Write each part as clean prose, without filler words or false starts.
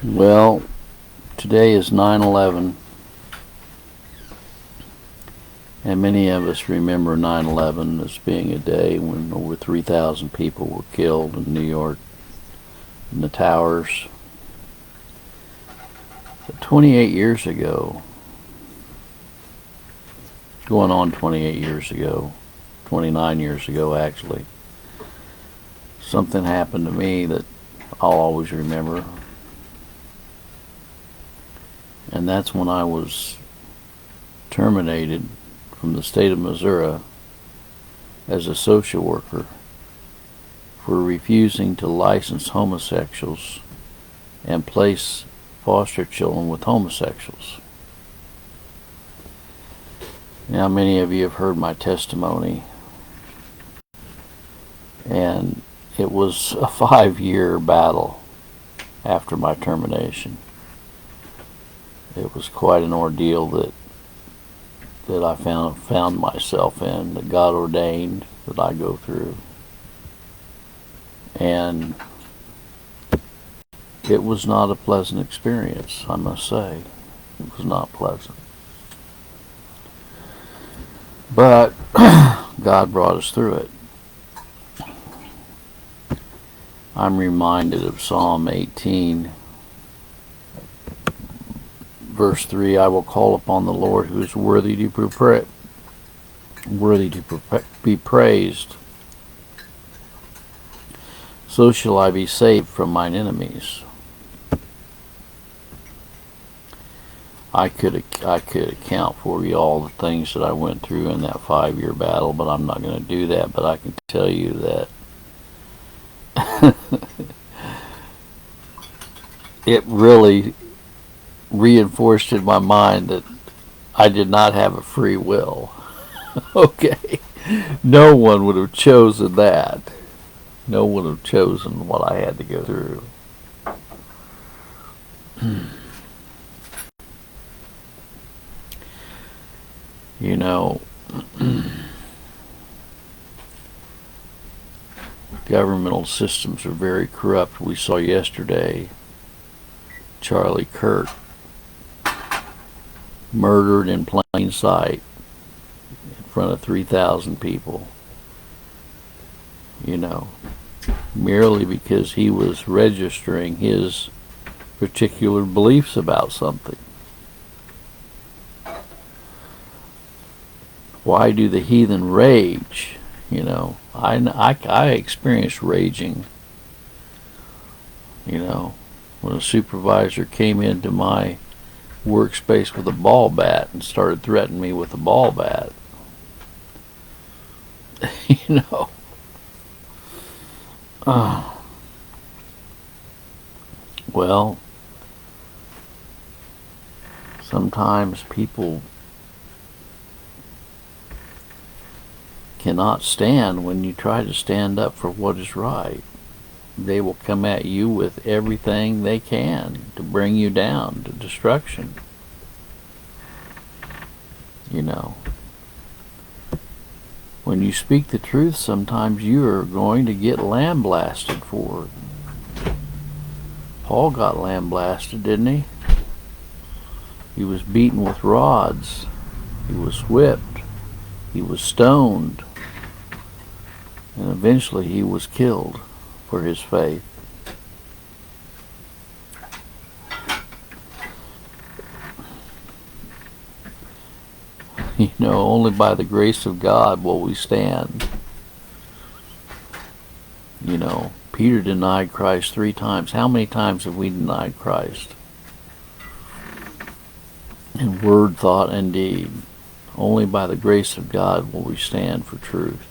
Well, today is 9/11, and many of us remember 9/11 as being a day when over 3,000 people were killed in New York, in the towers. But 28 years ago, going on 28 years ago, 29 years ago actually, something happened to me that I'll always remember. And that's when I was terminated from the state of Missouri as a social worker for refusing to license homosexuals and place foster children with homosexuals. Now, many of you have heard my testimony, and it was a 5-year battle after my termination. It was quite an ordeal that I found myself in, that God ordained that I go through. And it was not a pleasant experience, I must say. It was not pleasant. But God brought us through it. I'm reminded of Psalm 18, verse 3, I will call upon the Lord who is worthy to be praised. So shall I be saved from mine enemies. I could account for you all the things that I went through in that 5-year battle, but I'm not going to do that. But I can tell you that it really reinforced in my mind that I did not have a free will. Okay. No one would have chosen that. No one would have chosen what I had to go through. You know, governmental systems are very corrupt. We saw yesterday Charlie Kirk murdered in plain sight in front of 3,000 people, you know, merely because he was registering his particular beliefs about something. Why do the heathen rage? You know, I experienced raging, you know, when a supervisor came into my workspace with a ball bat and started threatening me with a ball bat. You know. Well, sometimes people cannot stand when you try to stand up for what is right. They will come at you with everything they can to bring you down to destruction. You know. When you speak the truth, sometimes you are going to get lambasted for it. Paul got lambasted, didn't he? He was beaten with rods. He was whipped. He was stoned. And eventually he was killed for his faith. You know, only by the grace of God will we stand. You know, Peter denied Christ 3 times. How many times have we denied Christ? In word, thought, and deed. Only by the grace of God will we stand for truth.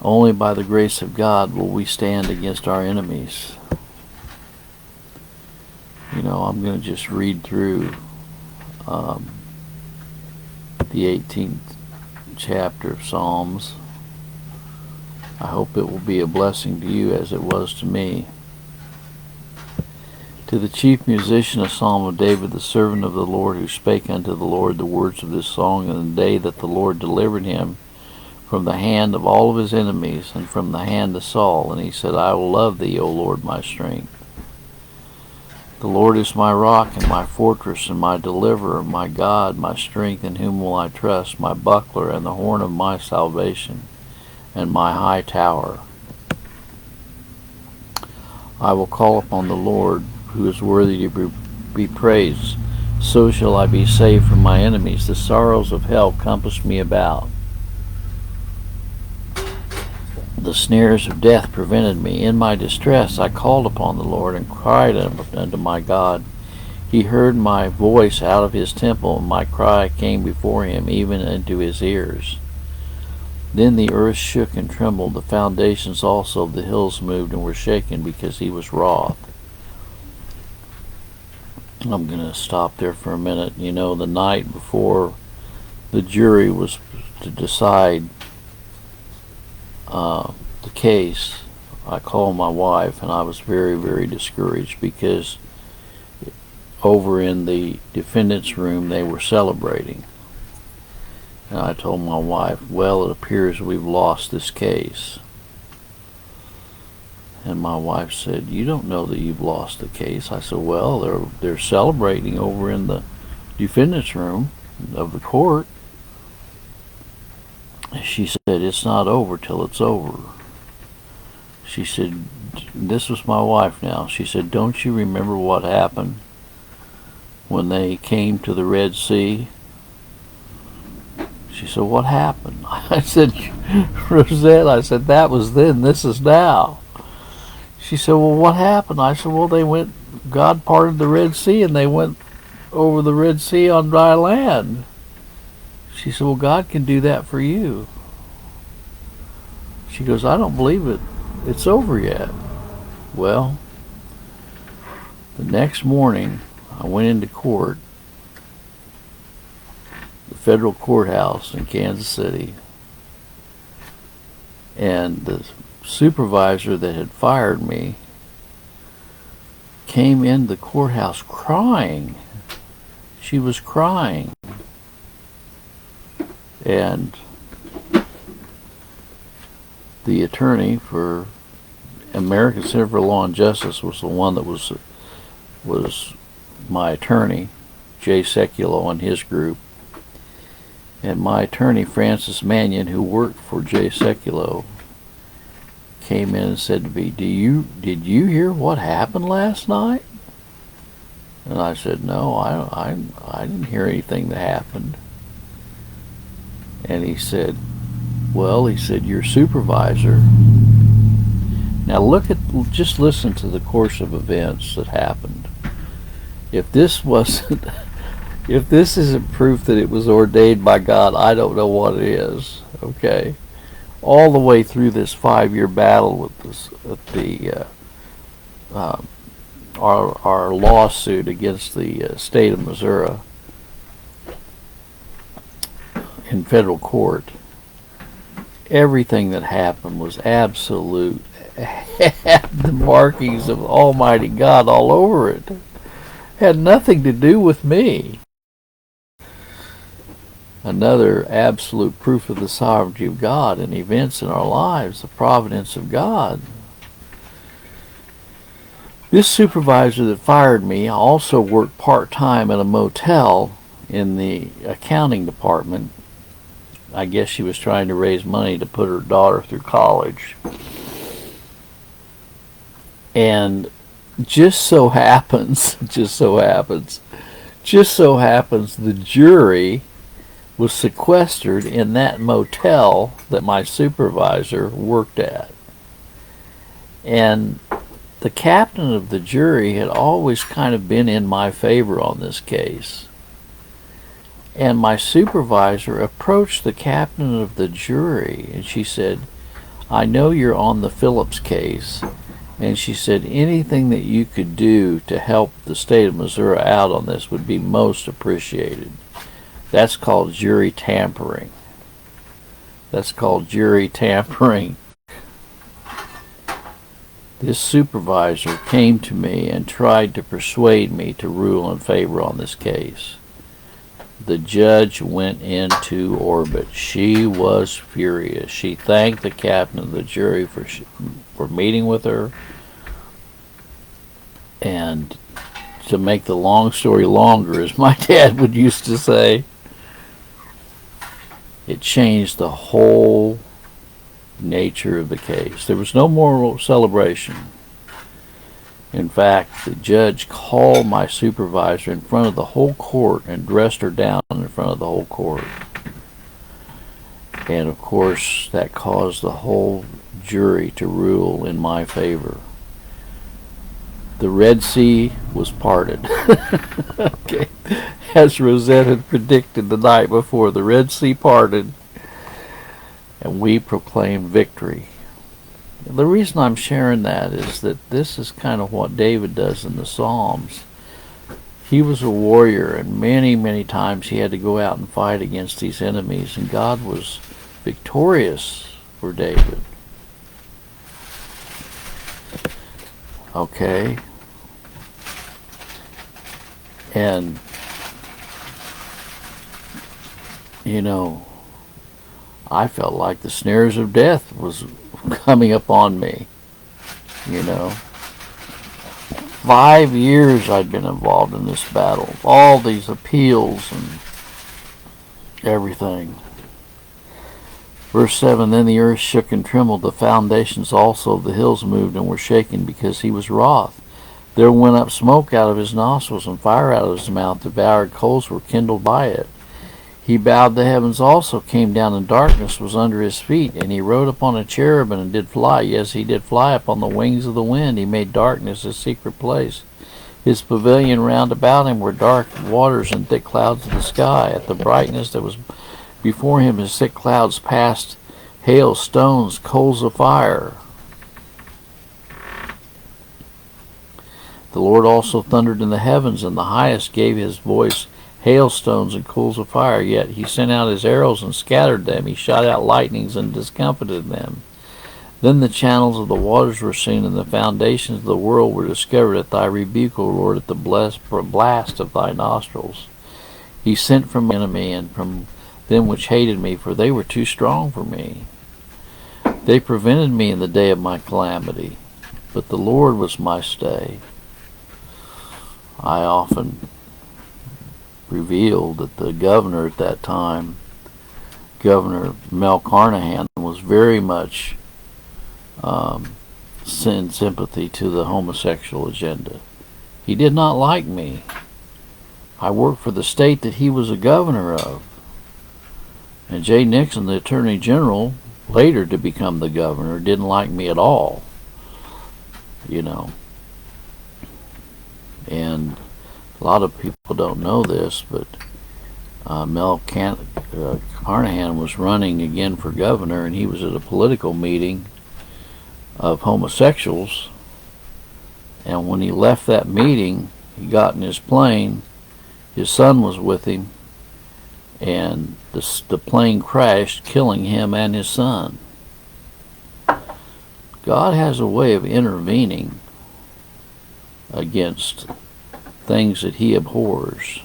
Only by the grace of God will we stand against our enemies. You know, I'm going to just read through the 18th chapter of Psalms. I hope it will be a blessing to you as it was to me. To the chief musician, a psalm of David, the servant of the Lord, who spake unto the Lord the words of this song in the day that the Lord delivered him from the hand of all of his enemies, and from the hand of Saul. And he said, I will love thee, O Lord, my strength. The Lord is my rock and my fortress and my deliverer, my God, my strength, in whom will I trust, my buckler and the horn of my salvation, and my high tower. I will call upon the Lord, who is worthy to be praised. So shall I be saved from my enemies. The sorrows of hell compassed me about. The snares of death prevented me. In my distress I called upon the Lord and cried unto my God. He heard my voice out of his temple, and my cry came before him, even into his ears. Then the earth shook and trembled. The foundations also of the hills moved and were shaken, because he was wroth. I'm going to stop there for a minute. You know, the night before the jury was to decide the case, I called my wife, and I was very, very discouraged, because over in the defendant's room they were celebrating. And I told my wife, well, it appears we've lost this case. And my wife said, you don't know that you've lost the case. I said, well, they're celebrating over in the defendant's room of the court. She said, it's not over till it's over. She said, this was my wife now. She said, don't you remember what happened when they came to the Red Sea? She said, what happened? I said, Rosette, I said, that was then, this is now. She said, well, what happened? I said, well, God parted the Red Sea, and they went over the Red Sea on dry land. She said, well, God can do that for you. She goes, I don't believe it. It's over yet. Well, the next morning, I went into court, the federal courthouse in Kansas City, and the supervisor that had fired me came in the courthouse crying. She was crying. And the attorney for American Center for Law and Justice was the one that was my attorney, Jay Sekulow and his group. And my attorney, Francis Mannion, who worked for Jay Sekulow, came in and said to me, did you hear what happened last night? And I said, no, I didn't hear anything that happened. And he said, well, your supervisor. Now just listen to the course of events that happened. If this isn't proof that it was ordained by God, I don't know what it is. Okay, all the way through this 5-year battle with our lawsuit against the state of Missouri in federal court, everything that happened was absolute. Had the markings of Almighty God all over it. Had nothing to do with me. Another absolute proof of the sovereignty of God and events in our lives, the providence of God. This supervisor that fired me also worked part-time at a motel in the accounting department. I guess she was trying to raise money to put her daughter through college. And just so happens, the jury was sequestered in that motel that my supervisor worked at. And the captain of the jury had always kind of been in my favor on this case. And my supervisor approached the captain of the jury, and she said, I know you're on the Phillips case. And she said, anything that you could do to help the state of Missouri out on this would be most appreciated. That's called jury tampering. This supervisor came to me and tried to persuade me to rule in favor on this case. The judge went into orbit. She was furious. She thanked the captain of the jury for meeting with her. And to make the long story longer, as my dad would used to say, it changed the whole nature of the case. There was no more celebration. In fact, the judge called my supervisor in front of the whole court and dressed her down in front of the whole court. And of course, that caused the whole jury to rule in my favor. The Red Sea was parted. Okay. As Rosette had predicted the night before, the Red Sea parted, and we proclaimed victory. The reason I'm sharing that is that this is kind of what David does in the Psalms. He was a warrior, and many, many times he had to go out and fight against these enemies, and God was victorious for David. Okay? And, you know, I felt like the snares of death was coming upon me, you know. 5 years I'd been involved in this battle, all these appeals and everything. Verse 7, then the earth shook and trembled, the foundations also of the hills moved and were shaken because he was wroth. There went up smoke out of his nostrils and fire out of his mouth, devoured coals were kindled by it. He bowed the heavens also, came down, and darkness was under his feet. And he rode upon a cherubim and did fly. Yes, he did fly upon the wings of the wind. He made darkness his secret place. His pavilion round about him were dark waters and thick clouds of the sky. At the brightness that was before him, his thick clouds passed hail, stones, coals of fire. The Lord also thundered in the heavens, and the highest gave his voice, hailstones and coals of fire. Yet he sent out his arrows and scattered them. He shot out lightnings and discomfited them. Then the channels of the waters were seen, and the foundations of the world were discovered at thy rebuke, O Lord, at the blast of thy nostrils. He sent from my enemy and from them which hated me, for they were too strong for me. They prevented me in the day of my calamity, but the Lord was my stay. I often revealed that the governor at that time, Governor Mel Carnahan, was very much in sympathy to the homosexual agenda. He did not like me. I worked for the state that he was a governor of. And Jay Nixon, the Attorney General, later to become the governor, didn't like me at all. You know. And a lot of people don't know this, but Mel Carnahan was running again for governor, and he was at a political meeting of homosexuals. And when he left that meeting, he got in his plane. His son was with him, and the plane crashed, killing him and his son. God has a way of intervening against things that he abhors.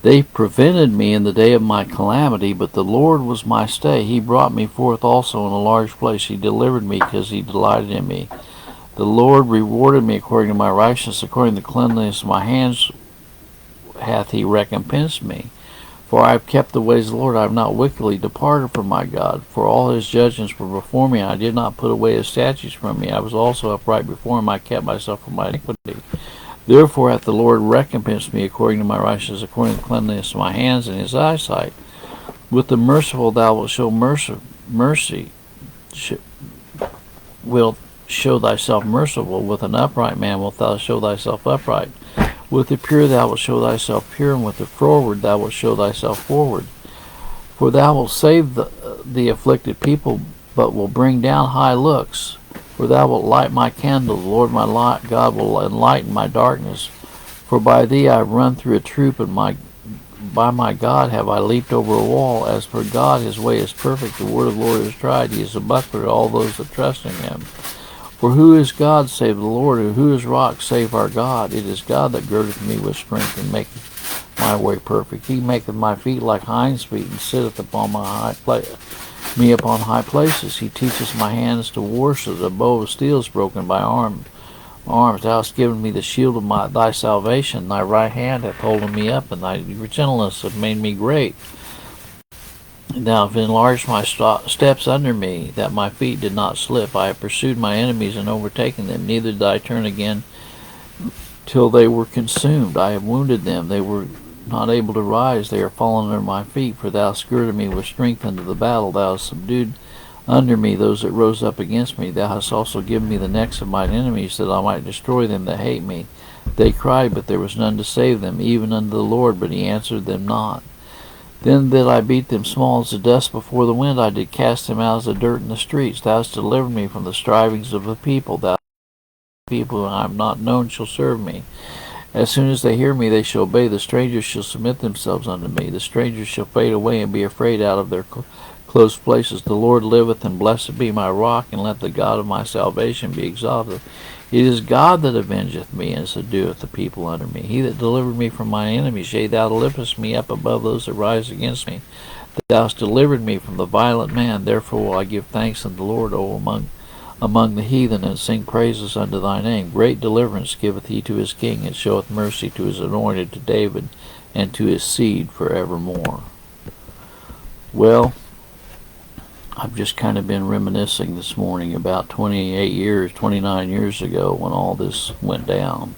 They prevented me in the day of my calamity, but the Lord was my stay. He brought me forth also in a large place. He delivered me because he delighted in me. The Lord rewarded me according to my righteousness, according to the cleanliness of my hands hath he recompensed me. For I have kept the ways of the Lord, I have not wickedly departed from my God. For all his judgments were before me, I did not put away his statutes from me. I was also upright before him, I kept myself from my iniquity. Therefore hath the Lord recompensed me according to my righteousness, according to the cleanliness of my hands in his eyesight. With the merciful thou wilt show mercy, wilt show thyself merciful. With an upright man wilt thou show thyself upright. With the pure thou wilt show thyself pure, and with the froward thou wilt show thyself forward. For thou wilt save the afflicted people, but will bring down high looks. For thou wilt light my candle, the Lord my God will enlighten my darkness. For by thee I have run through a troop, and by my God have I leaped over a wall. As for God, his way is perfect, the word of the Lord is tried. He is a buckler to all those that trust in him. For who is God save the Lord? Or who is rock save our God? It is God that girdeth me with strength, and maketh my way perfect. He maketh my feet like hinds' feet, and sitteth upon me upon high places. He teacheth my hands to war, so that a bow of steel is broken by arms. Thou hast given me the shield of thy salvation. Thy right hand hath holden me up, and thy gentleness hath made me great. Thou hast enlarged my steps under me, that my feet did not slip. I have pursued my enemies and overtaken them, neither did I turn again till they were consumed. I have wounded them, they were not able to rise, they are fallen under my feet. For thou hast girded me with strength unto the battle, thou hast subdued under me those that rose up against me. Thou hast also given me the necks of mine enemies, that I might destroy them that hate me. They cried, but there was none to save them, even unto the Lord, but he answered them not. Then did I beat them small as the dust before the wind. I did cast them out as the dirt in the streets. Thou hast delivered me from the strivings of the people. Thou people whom I have not known shall serve me. As soon as they hear me, they shall obey. The strangers shall submit themselves unto me. The strangers shall fade away and be afraid out of their close places. The Lord liveth, and blessed be my rock, and let the God of my salvation be exalted. It is God that avengeth me, and subdueth the people under me. He that delivered me from mine enemies, yea, thou liftest me up above those that rise against me. Thou hast delivered me from the violent man. Therefore will I give thanks unto the Lord, among the heathen, and sing praises unto thy name. Great deliverance giveth he to his king, and showeth mercy to his anointed, to David, and to his seed forevermore. Well, I've just kind of been reminiscing this morning about 29 years ago when all this went down.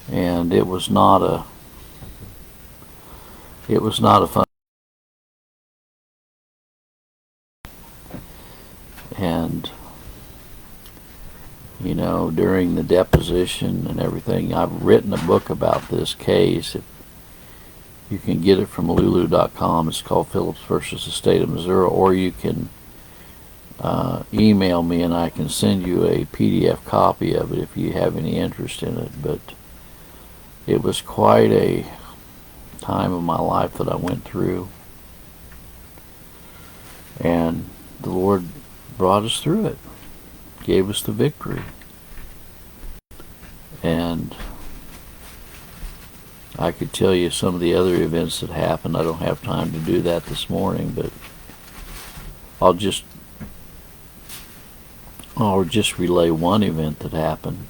And it was not a fun. And, you know, during the deposition and everything, I've written a book about this case. You can get it from lulu.com. It's called Phillips versus the State of Missouri, or you can email me and I can send you a PDF copy of it if you have any interest in it. But it was quite a time of my life that I went through, and the Lord brought us through it, gave us the victory. And I could tell you some of the other events that happened. I don't have time to do that this morning, but I'll just relay one event that happened.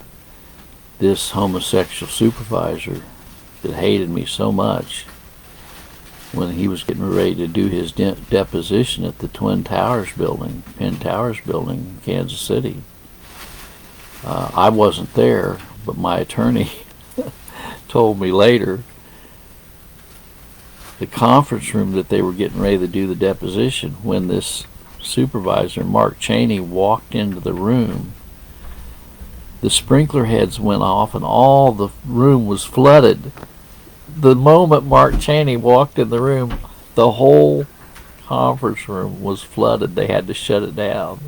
This homosexual supervisor that hated me so much, when he was getting ready to do his deposition at the Penn Towers building in Kansas City. I wasn't there, but my attorney told me later the conference room that they were getting ready to do the deposition, when this supervisor, Mark Cheney, walked into the room, the sprinkler heads went off and all the room was flooded. The moment Mark Cheney walked in the room, the whole conference room was flooded. They had to shut it down.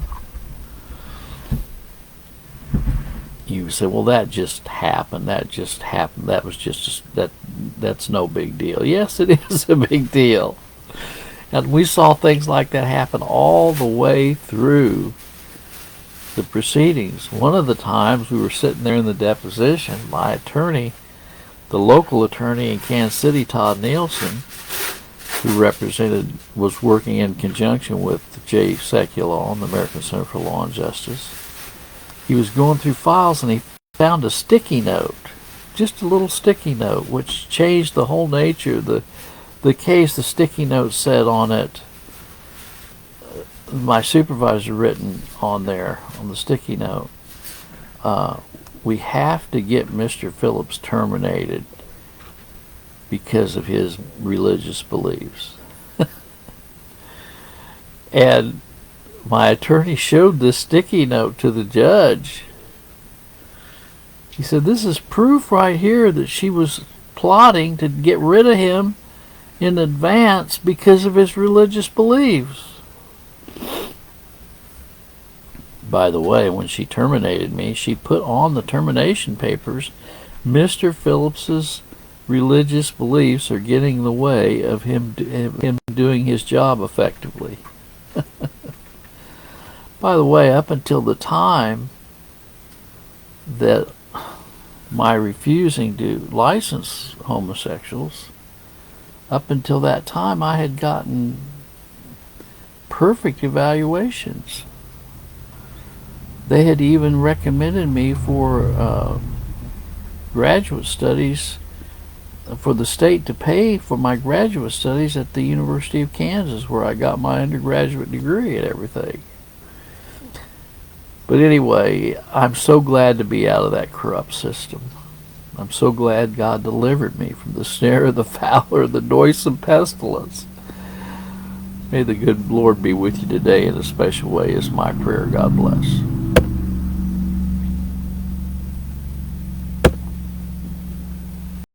You say, well, that just happened. That was just that's no big deal. Yes, it is a big deal. And we saw things like that happen all the way through the proceedings. One of the times we were sitting there in the deposition, my attorney, the local attorney in Kansas City, Todd Nielsen, who was working in conjunction with Jay Sekulow on the American Center for Law and Justice. He was going through files and he found a sticky note, just a little sticky note, which changed the whole nature of the the case, the sticky note said on it, my supervisor written on there, on the sticky note, we have to get Mr. Phillips terminated because of his religious beliefs. And my attorney showed this sticky note to the judge. He said, this is proof right here that she was plotting to get rid of him in advance because of his religious beliefs. By the way, when she terminated me, she put on the termination papers, Mr. Phillips's religious beliefs are getting in the way of him doing his job effectively. By the way, up until the time that my refusing to license homosexuals, up until that time I had gotten perfect evaluations. They had even recommended me for graduate studies, for the state to pay for my graduate studies at the University of Kansas, where I got my undergraduate degree and everything. But anyway, I'm so glad to be out of that corrupt system. I'm so glad God delivered me from the snare of the fowler, the noisome pestilence. May the good Lord be with you today in a special way is my prayer. God bless.